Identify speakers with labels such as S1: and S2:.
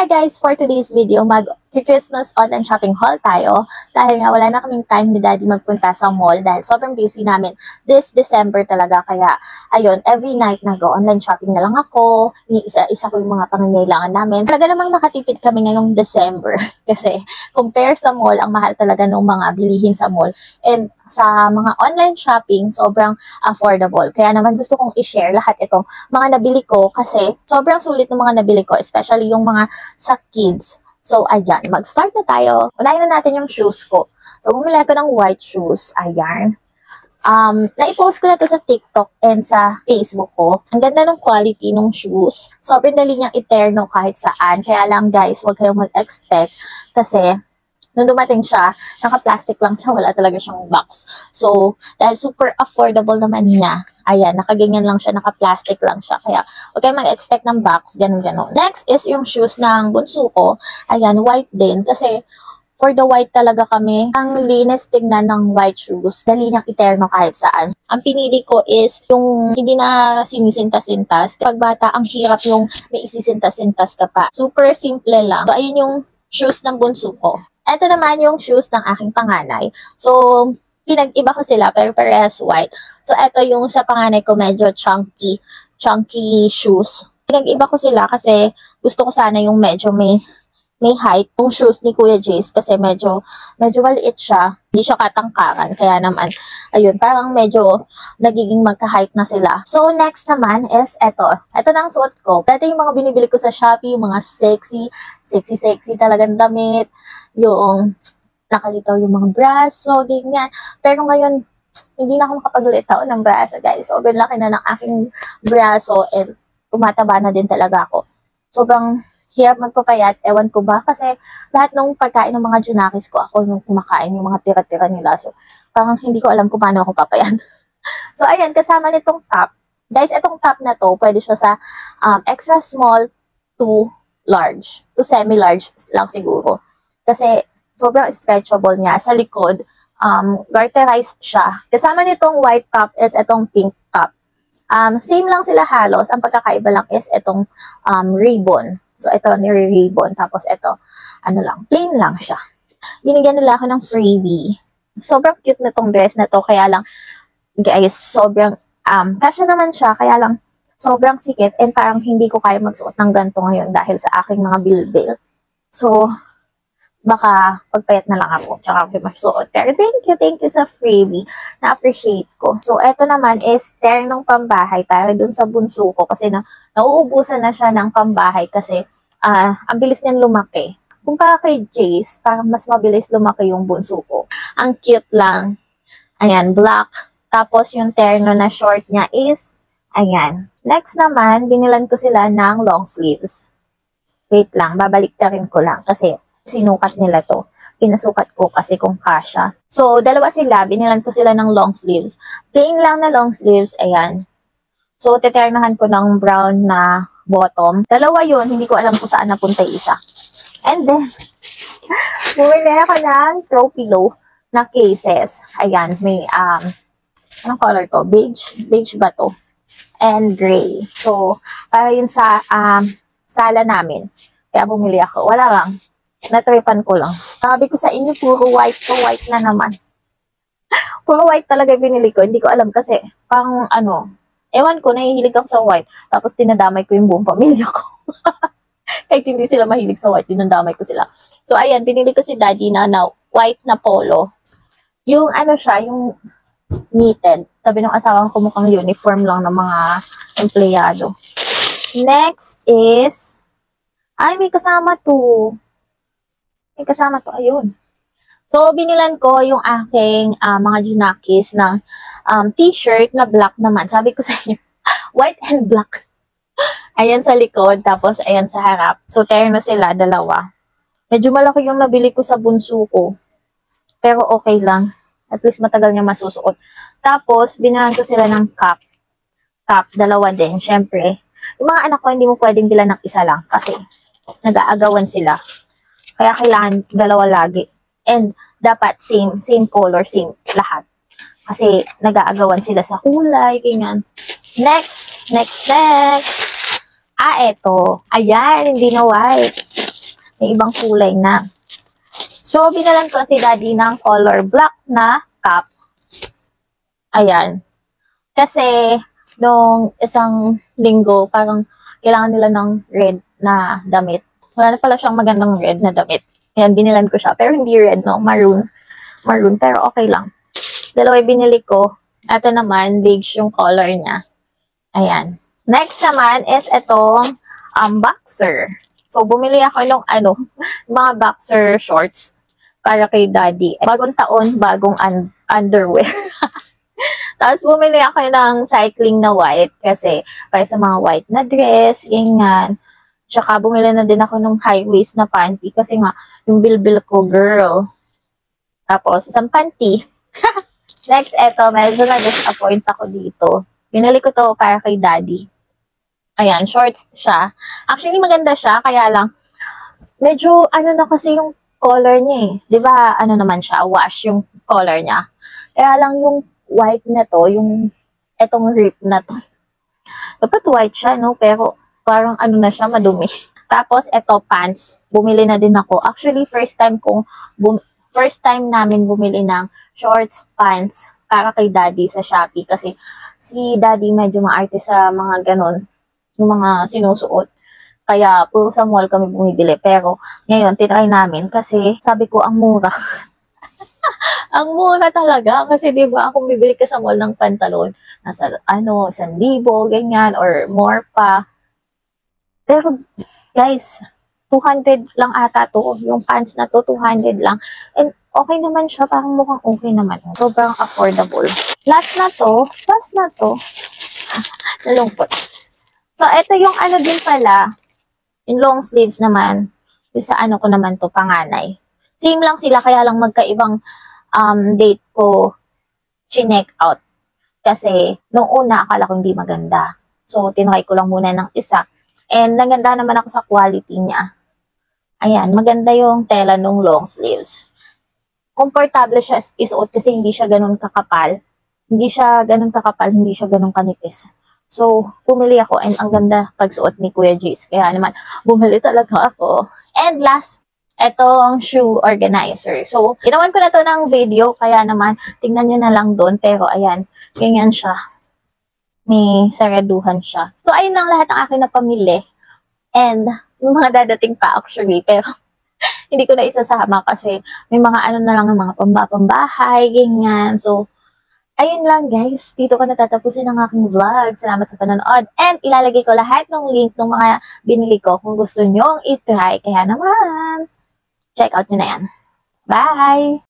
S1: Hi guys! For today's video, mag-Christmas online shopping haul tayo. Dahil nga wala na kaming time ni Daddy magpunta sa mall dahil sobrang busy namin this December talaga. Kaya ayun, every night nag-online shopping na lang ako. Isa ko yung mga pangangailangan namin. Talaga namang nakatipid kami ngayong December. Kasi compare sa mall, ang mahal talaga ng mga bilihin sa mall. And sa mga online shopping, sobrang affordable. Kaya naman gusto kong i-share lahat itong mga nabili ko kasi sobrang sulit ng mga nabili ko, especially yung mga sa kids. So, ayan, mag-start na tayo. Unahin na natin yung shoes ko. So, bumili ako ng white shoes. Ayan. Na-post ko na to sa TikTok and sa Facebook ko. Ang ganda ng quality ng shoes. Sobrang dali niyang iterno kahit saan. Kaya lang guys, huwag kayong mag-expect kasi nung dumating siya, naka-plastic lang siya, wala talaga siyang box. So, dahil super affordable naman niya, ayan, nakaganyan lang siya, naka-plastic lang siya. Kaya, huwag kayong mag-expect ng box, ganun-ganun. Next is yung shoes ng bunso ko. Ayan, white din. Kasi, for the white talaga kami, ang linis tignan ng white shoes, dali niyang iterno kahit saan. Ang pinili ko is yung hindi na sinisintas-sintas. Kapag bata, ang hirap yung may isisintas-sintas ka pa. Super simple lang. So, ayun yung shoes ng bunso ko. Ito naman yung shoes ng aking panganay. So, pinag-iba ko sila pero parehas white. So, ito yung sa panganay ko medyo chunky shoes. Pinag-iba ko sila kasi gusto ko sana yung medyo may height. Yung shoes ni Kuya Jace kasi medyo maliit siya. Hindi siya katangkaran. Kaya naman, ayun, parang medyo nagiging magka-height na sila. So, next naman is ito. Ito na ang suot ko. Dati yung mga binibili ko sa Shopee, yung mga sexy talagang damit. Yung nakalitaw yung mga braso, ganyan. Pero ngayon, hindi na ako makapaglitaw ng braso, guys. Sobrang laki na ng aking braso and tumataba na din talaga ako. Sobrang hirap magpapayat, ewan ko ba, kasi lahat ng pagkain ng mga junakis ko, ako yung kumakain, yung mga tira-tira nila. So, parang hindi ko alam kung paano ako papayat. So, ayan, kasama nitong top. Guys, itong top na to, pwede siya sa extra small to large, to semi-large lang siguro. Kasi, sobrang stretchable niya. Sa likod, garterized siya. Kasama nitong white top is itong pink top. Same lang sila halos. Ang pagkakaiba lang is itong ribbon. So, ito, nire-ribbon. Tapos, ito, plain lang siya. Binigyan nila ako ng freebie. Sobrang cute na tong dress na to. Kaya lang, guys, sobrang, kasya naman siya. Kaya lang, sobrang sikip. And parang hindi ko kaya magsuot ng ganito ngayon dahil sa aking mga bilbil. So, baka pagpayat na lang ako. Tsaka ako magsuot. Pero thank you sa freebie. Na-appreciate ko. So, ito naman is ternong pambahay para dun sa bunso ko. Kasi nauubusan na siya ng pambahay kasi ang bilis niyan lumaki. Kung para kay Jace, parang mas mabilis lumaki yung bunso ko. Ang cute lang. Ayan, black. Tapos yung terno na short niya is, ayan. Next naman, binilan ko sila ng long sleeves. Wait lang, babalik na rin ko lang kasi sinukat nila to. Pinasukat ko kasi kung kasha. So, dalawa sila. Binilan ko sila ng long sleeves. Plain lang na long sleeves. Ayan. So, teternahan ko ng brown na bottom. Dalawa yun. Hindi ko alam kung saan napunta isa. And then, bumili ako ng throw pillow na cases. Ayan. May, anong color to? Beige ba to? And gray. So, para yun sa sala namin. Kaya bumili ako. Wala lang. Natripan ko lang. Sabi ko sa inyo, puro white to white na naman. Puro white talaga binili ko. Hindi ko alam kasi, pang ewan ko, nahihilig ako sa white. Tapos dinadamay ko yung buong pamilya ko. Kahit hindi sila mahilig sa white, dinadamay ko sila. So, ayan, binili ko si Daddy na white na polo. Yung siya, yung knitted. Sabi ng asawa ko mukhang uniform lang ng mga empleyado. Next is, may kasama to. Ayun. So, binilan ko yung aking mga junakis ng t-shirt na black naman. Sabi ko sa inyo, white and black. Ayan sa likod, tapos ayan sa harap. So, terno sila, dalawa. Medyo malaki yung nabili ko sa bunso ko. Pero okay lang. At least matagal niya masusuot. Tapos, binilan ko sila ng cap. Cap, dalawa din, syempre. Yung mga anak ko, hindi mo pwedeng bilan ng isa lang kasi nag-aagawan sila. Kaya kailangan dalawa lagi. And dapat same color, same lahat. Kasi nag-aagawan sila sa kulay, ganyan. Next. Eto. Ayan, hindi na white. May ibang kulay na. So, binalan ko si Daddy ng color black na cap. Ayan. Kasi, nung isang linggo, parang kailangan nila ng red na damit. Wala na pala siyang magandang red na damit. Ayan, binilan ko siya. Pero hindi red, no? Maroon. Maroon, pero okay lang. Dalawa binili ko. Ito naman, beige yung color niya. Ayan. Next naman is itong boxer. So, bumili ako ng mga boxer shorts para kay Daddy. Bagong taon, bagong underwear. Tapos, bumili ako ng cycling na white kasi para sa mga white na dress, ganyan. Tsaka, bumili na din ako ng high waist na panty kasi nga, yung bilbil ko, girl. Tapos, isang panty. Next, eto, medyo na-disappoint ako dito. Binili ko to para kay Daddy. Ayan, shorts siya. Actually, maganda siya, kaya lang, medyo, na kasi yung color niya eh. Di ba, naman siya, wash yung color niya. Kaya lang yung white na to, yung etong rip na to. Dapat white siya, no? Pero, parang na siya, madumi. Tapos, eto, pants. Bumili na din ako. Actually, first time namin bumili ng shorts, pants para kay Daddy sa Shopee kasi si Daddy medyo maarte sa mga ganon, yung mga sinusuot. Kaya puro sa mall kami bumibili. Pero ngayon, tinry namin kasi sabi ko ang mura. Ang mura talaga kasi di ba kung bibili ka sa mall ng pantalon, nasa 1,000, ganyan or more pa. Pero guys, 200 lang ata to. Yung pants na to, 200 lang. And okay naman siya. Parang mukhang okay naman. Sobrang affordable. Last na to. Nalungkot. So, ito yung din pala. Yung long sleeves naman. Yung sa ko naman to, panganay. Same lang sila, kaya lang magkaibang date ko chinek out. Kasi, nung una, akala ko hindi maganda. So, tinry ko lang muna ng isa. And, naganda naman ako sa quality niya. Ayan, maganda yung tela nung long sleeves. Komportable siya isuot kasi hindi siya ganun kakapal. Hindi siya ganun kanipis. So, bumili ako and ang ganda pagsuot ni Kuya Jace. Kaya naman, bumili talaga ako. And last, etong shoe organizer. So, ginawan ko na to ng video, kaya naman, tingnan nyo na lang doon. Pero, ayan, ganyan siya. May saraduhan siya. So, ayun lang lahat ng aking napamili. And, yung mga dadating pa actually, pero hindi ko na isasama kasi may mga na lang ng mga pambahay, ganyan. So, ayun lang guys, dito ko natatapusin ang aking vlog. Salamat sa panonood. And ilalagay ko lahat ng link ng mga binili ko kung gusto nyong itry. Kaya naman, check out nyo na yan. Bye!